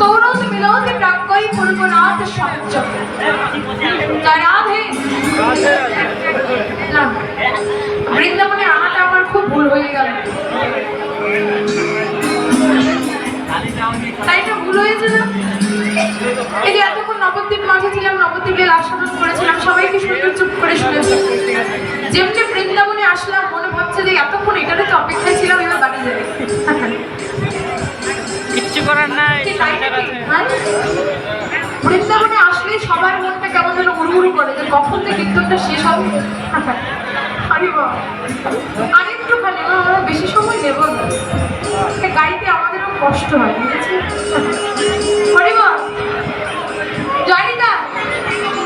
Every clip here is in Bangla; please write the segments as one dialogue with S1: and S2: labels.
S1: তৌরত মিলতি প্রাক্কই পূর্বনাথ সঞ্চ রাধে। না, বৃন্দাবনে আনাটা আমার খুব ভুল হয়ে গেল। তাই না, ভুল হয়েছে না? এই যে এতক্ষণ নবদ্বীপ মাঝে ছিলাম, নবদ্বীপে আস্বাদন করেছিলাম, সবাইকে সুন্দর চুপ করে শুনেছি। যেমনি বৃন্দাবনে আসলাম মনে ভাবছে যে এতক্ষণ এটাতে তো অপেক্ষায় ছিলাম, এবার বাড়ি যাবে।
S2: কিচ্ছু করার নাই।
S1: বৃন্দাবনে আসলে সবার মনটা কেমন যেন উড়ুউড়ু করে যে কখন যে কীর্তনটা শেষ হবে। আরেকটুখানি বেশি সময় নেব না, গাইতে আমাদেরও কষ্ট হয়, বুঝেছি? জয়নিতা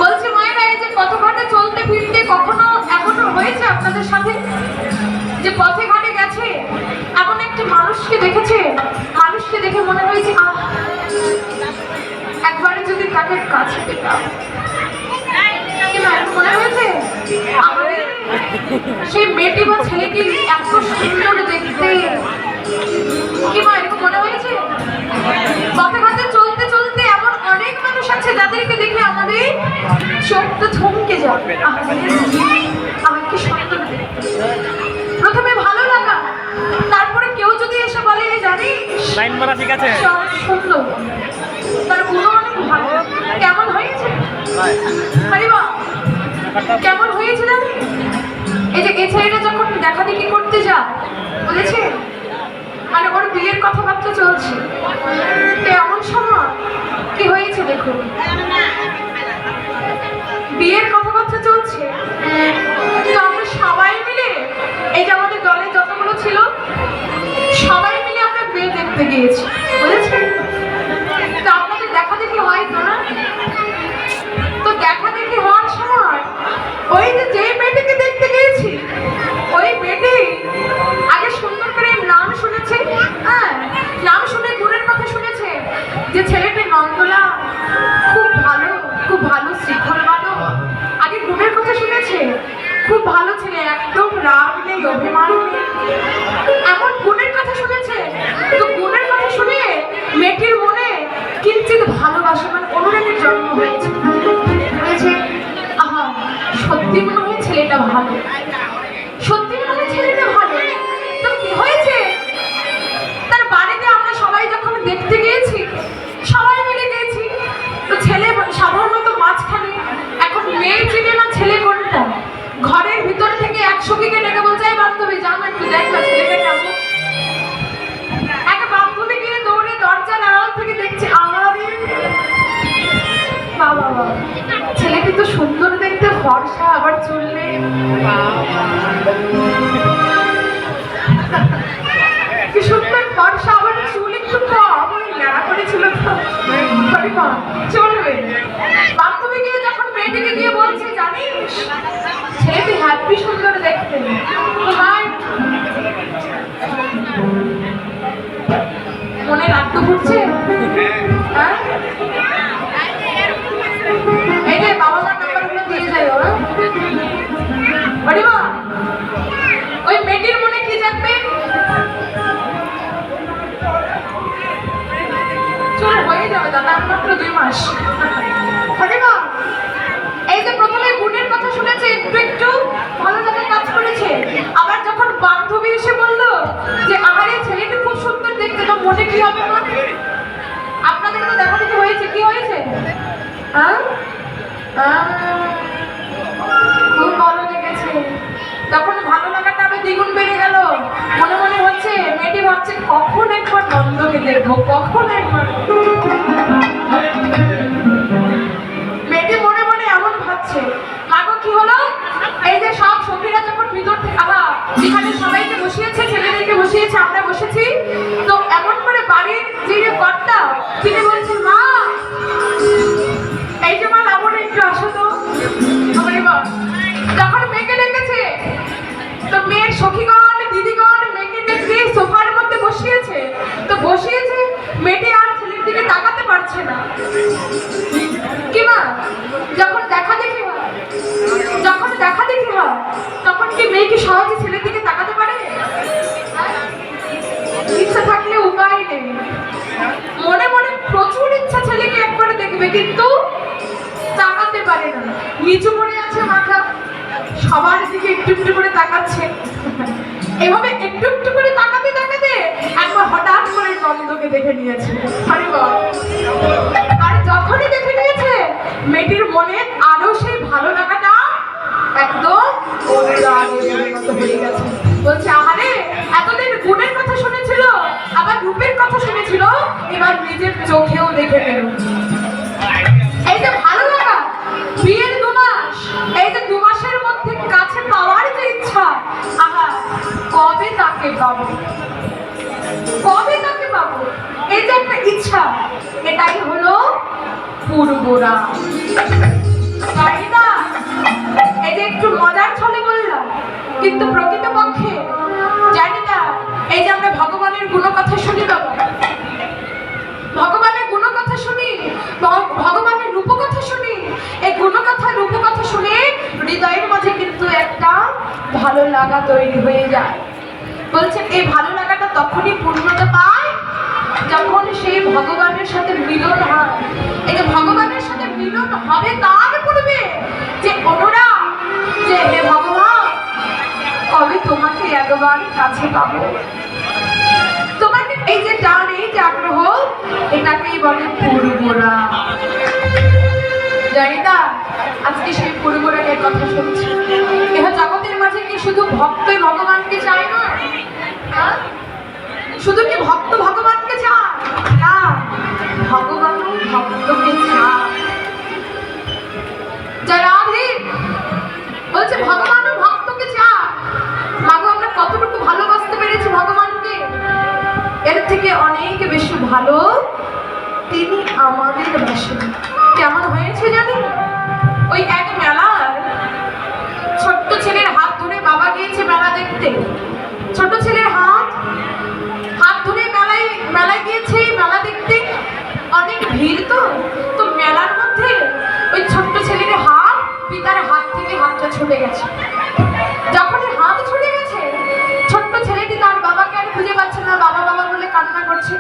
S1: বলছে মায়েরা, এই যে পথ ঘাটে চলতে ফিরতে কখনো এখনো হয়েছে আপনাদের সাথে যে পথে ঘাটে গেছে এমন একটি মানুষকে দেখেছে, মানুষকে দেখে মনে হয়েছে একবারে যদি তাকে কাছে পেতাম, মনে হয়েছে আমাদের সেই মেয়েটি বা ছেলেটি এত সুন্দর দেখতে, কি মা এরকম মনে হয়েছে? পথে ঘাটে চলতে চলতে এমন অনেক মানুষ আছে যাদেরকে দেখে আমাদের চোখটা থমকে যাবে, আমার কি সুন্দর দেখতে। প্রথমে ভালো লাগা, তারপরে কেউ যদি এসে বলে জানিস
S2: লাইন মারা ঠিক আছে
S1: সুন্দর, তার গুণ অনেক ভালো, কেমন হয়েছে? কেমন হয়েছে জানি? এই যে এই ছেলেটা যখন দেখা দেখি করতে যায়, বুঝেছে, মানে ওর বিয়ের কথাবার্তা চলছে, এমন সময় কি হয়েছে দেখুন, বিয়ের কথাবার্তা চলছে, তো আমরা সবাই মিলে, এই যে আমাদের দলে যতগুলো ছিল সবাই মিলে আমরা বিয়ে দেখতে গিয়েছি, বুঝেছেন? তো আপনাদের দেখা দেখি হয় তো না? তো দেখা দেখি হওয়ার সময় ওই যে মেয়েটিকে দেখতে গিয়েছি, ওই মেয়েটি আগে সুন্দর করে নাম শুনেছে, হ্যাঁ, নাম শুনে গুণের কথা শুনেছে যে ছেলেটি নন্দলা খুব ভালো শৃঙ্খল বাদক, আগে গুণের কথা শুনেছে, খুব ভালো ছেলে, একদম রাগ নেই, অভিমান নেই, এমন গুণের কথা শুনেছে। তো গুণের কথা শুনে মেয়েটির মনে কিঞ্চিত ভালোবাসা, মানে অনুরাগের জন্ম হয়েছে, আহা সত্যি মনে হয় ছেলেটা ভালো, সত্যি মনে হয় ছেলেটা ভালো। তো কি হয়েছে, তার বাড়িতে আমরা সবাই যখন দেখতে গিয়েছি, সবাই মিলে গিয়েছি, তো ছেলে সাধারণত মাঝখানে, এখন মেয়ে চিনে না ছেলে কোনটা, ঘরের ভিতর থেকে এক সখীকে ডেকে বলছে বান্ধবী যাও না একটু দেখ না ছেলেটা কেমন। এক বান্ধবী গিয়ে দৌড়ে দরজার আড়াল থেকে দেখছে, আমাদের বাবা ছেলেটি তো সুন্দর দেখতে, ফর্সা, আবার চললে কি সুন্দর ফর্সা, আবার চুল একটু কম, ওই ন্যাড়া করেছিল তো চলবে। বান্ধবী গিয়ে যখন মেয়েটিকে গিয়ে বলছে জানিস ছেলেটি হ্যাপি সুন্দর দেখতে, মনে লাড্ডু ফুটছে, হ্যাঁ, এই যে বাবা মার নাম্বারগুলো দিয়ে যায় ওরা, ওই মেয়েটির মনে কি জানবে, চল হয়ে যাবে দাদা, মাত্র 2 মাস। এই যে প্রথমে গুণের কথা শুনেছে, একটু একটু ভালো জায়গায় কাজ করেছে, আবার যখন বান্ধবী এসে বললো যে আমার এই ছেলেটি খুব সুন্দর দেখতে, তো মনে কি হবে? আপনাদের তো দেখা দেখি হয়েছে, কি হয়েছে? খুব ভালো লেগেছে, তখন ভালো লাগাটা আবার দ্বিগুণ বেড়ে গেল, মনে মনে হচ্ছে, মেয়েটি ভাবছে কখন একবার নন্দকে দেখবো, কখন একবার, মেয়েটি মনে মনে এমন ভাবছে। মাগো কি হলো, এই যে সব সখীরা যখন ভিতর থেকে যেখানে সবাইকে বসিয়েছে, ছেলেদেরকে বসিয়েছে, আমরা বসেছি, তো এমন করে বাড়ির যে কর্তা তিনি বলছেন মা, এই যে মা লাবণী একটু আসো তো। যখন মেয়েকে ডেকেছে, তো মেয়ের সখীগণ দিদিগণ মেয়েকে ডেকে সোফার মধ্যে বসিয়েছে, তো বসিয়েছে, মেয়েটি আর ছেলের দিকে তাকাতে পারছে না, কি মা? যখন দেখা দেখি হয় তখন কি মেয়ে কি সহজে ছেলের দিকে তাকাতে পারে? ইচ্ছা থাকলে উপায় নেই, মনে মনে প্রচুর ইচ্ছা ছেলেকে একবার দেখবে, কিন্তু তাকাতে পারে না। নিচু পড়ে আছে মাথা, সবার দিকে একটু একটু করে তাকাচ্ছে। এভাবে একটু একটু করে তাকাতে তাকাতে একবার হঠাৎ করে নন্দকে দেখে নিয়েছে। আরে বাবা! আর যখনই দেখে নিয়েছে, মেয়েটির মনে আরো সেই ভালো লাগাটা একদম হয়ে গেছে। বলছে, আরে এতদিন গুণের কথা শুনেছিল, আবার রূপের কথা শুনেছিল, এবার নিজের চোখেও দেখে নেব। এই যে ভালো লাগা, বিয়ের 2 মাস, এই যে 2 মাসের মধ্যে কাছে পাওয়ার যে ইচ্ছা, আহা, কবে তাকে পাবো, কবে তাকে পাবো, এই যে একটা ইচ্ছা, এটাই হলো পূর্বরা। তাই না? এই যে একটু মজার ছলে বললাম, কিন্তু প্রকৃতপক্ষে জানি না। এই যে আমরা ভগবানের গুণকথা শুনি, বাবা, ভগবানের গুণকথা শুনি, ভগবানের রূপকথা শুনি, এই গুণকথা রূপকথা শুনে হৃদয়ের মাঝে কিন্তু একটা ভালো লাগা তৈরি হয়ে যায়। বলছেন, এই ভালো লাগাটা তখনই পূর্ণতা পায় যখন সেই ভগবানের সাথে মিলন হয়। এই যে ভগবানের সাথে মিলন হবে, তার পূর্বে যে অনুরাগ, যে হে ভগবান, কবে তোমাকে একবার কাছে পাবো, তোমাকে এই যে টান, এই যে আগ্রহ, এটাকেই বলে পূর্বরা। জানি না আজকে সেই পূর্বরাগের কথা শুনছি। এবার জগতের মাঝে কি শুধু ভক্তই ভগবানকে চায় না? হ্যাঁ? শুধু কি ভক্ত ভগবানকে চায় না, ভগবানও ভক্তকে চায়। যারা বলছে ভগবানও ভক্তকে চায়। মাগো, আমরা কতটুকু ভালোবাসতে পেরেছি ভগবানকে, এর থেকে অনেক বেশি ভালো তিনি আমাদের বাসেন। কেমন হয়েছে জানি? ওই এক মেলার ছোট্ট ছেলের হাত ধরে বাবা গিয়েছে মেলা দেখতে। ছোট ছেলের হাত ধরে মেলায় গিয়েছে মেলা দেখতে। অনেক ভিড়, তো মেলার মধ্যে ওই ছোট্ট ছেলের হাত পিতার হাত থেকে হাতটা ছুটে গেছে। যখন হাত ছুটে গেছে, ছোট্ট ছেলেটি তার বাবাকে আর খুঁজে পাচ্ছে না, বাবা বাবা বলে কান্না করছে।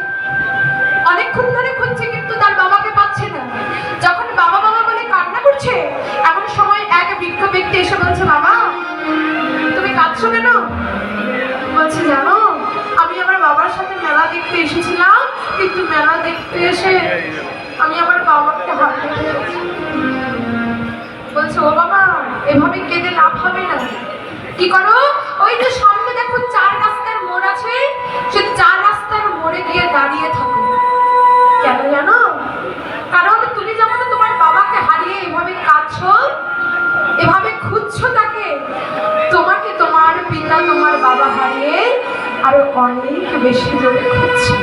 S1: অনেকক্ষণ ধরে খুঁজছে, কিন্তু তার বাবাকে পাচ্ছে না। যখন বাবা বাবা বলে কান্না করছে, এমন সময় এক বৃদ্ধ ব্যক্তি এসে বলছে, বাবা তুমি কাঁদছো কেন? বলছে, জানো, আমি আমার বাবার সাথে মেলা দেখতে এসেছিলাম, কিন্তু মেলা দেখতে এসে আমি আমার বাবাকে হারিয়ে ফেলেছি। বলছে, ও বাবা, এভাবে কেঁদে লাভ হবে না। কি করো, ওই যে সামনে দেখো 4 রাস্তার মোড় আছে, সে 4 রাস্তার মোড়ে গিয়ে দাঁড়িয়ে থাকো। কেন জানো? কারণ তুমি যেমন তোমার বাবাকে হারিয়ে এভাবে কাঁদছো, এভাবে খুঁজছো তাকে, তোমাকে তোমার পিতা তোমার বাবা হারিয়ে আরো অনেক বেশি জোরে খুঁজছে।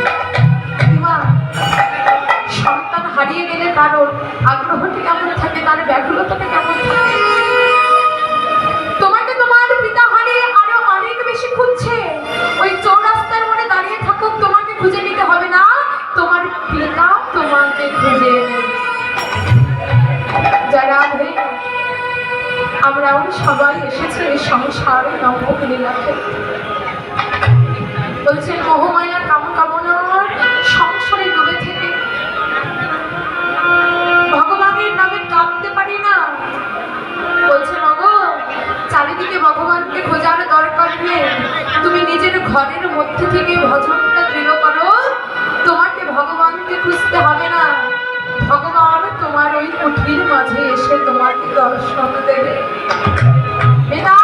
S1: সন্তান হারিয়ে গেলে তার আগ্রহটি কেমন থাকে, তার ব্যাকুলতাটা কেমন থাকে। তোমাকে তোমার পিতা হারিয়ে আরো অনেক বেশি খুঁজছে। ওই চৌরাস্তার মোড়ে দাঁড়িয়ে থাকুক, তোমাকে খুঁজে নিতে হবে না, তোমার পিতা তোমাকে খুঁজে নেবে। যারা আমরাও সবাই এসেছি এই সংসার নবক লীলাতে। বলছেন, মোহমায়া কামনার সংসারে ডুবে থেকে ভগবানের নামে কাঁদতে পারি না। বলছে, মগো, চারিদিকে ভগবানকে খোঁজার দরকার নেই, তুমি নিজের ঘরের মধ্যে থেকে ভজনটা দৃঢ় করো, তোমাকে ভগবানকে খুঁজতে হবে না, ভগবান তোমার ওই কুঠির মাঝে এসে তোমাকে দর্শন দেবে। বেদা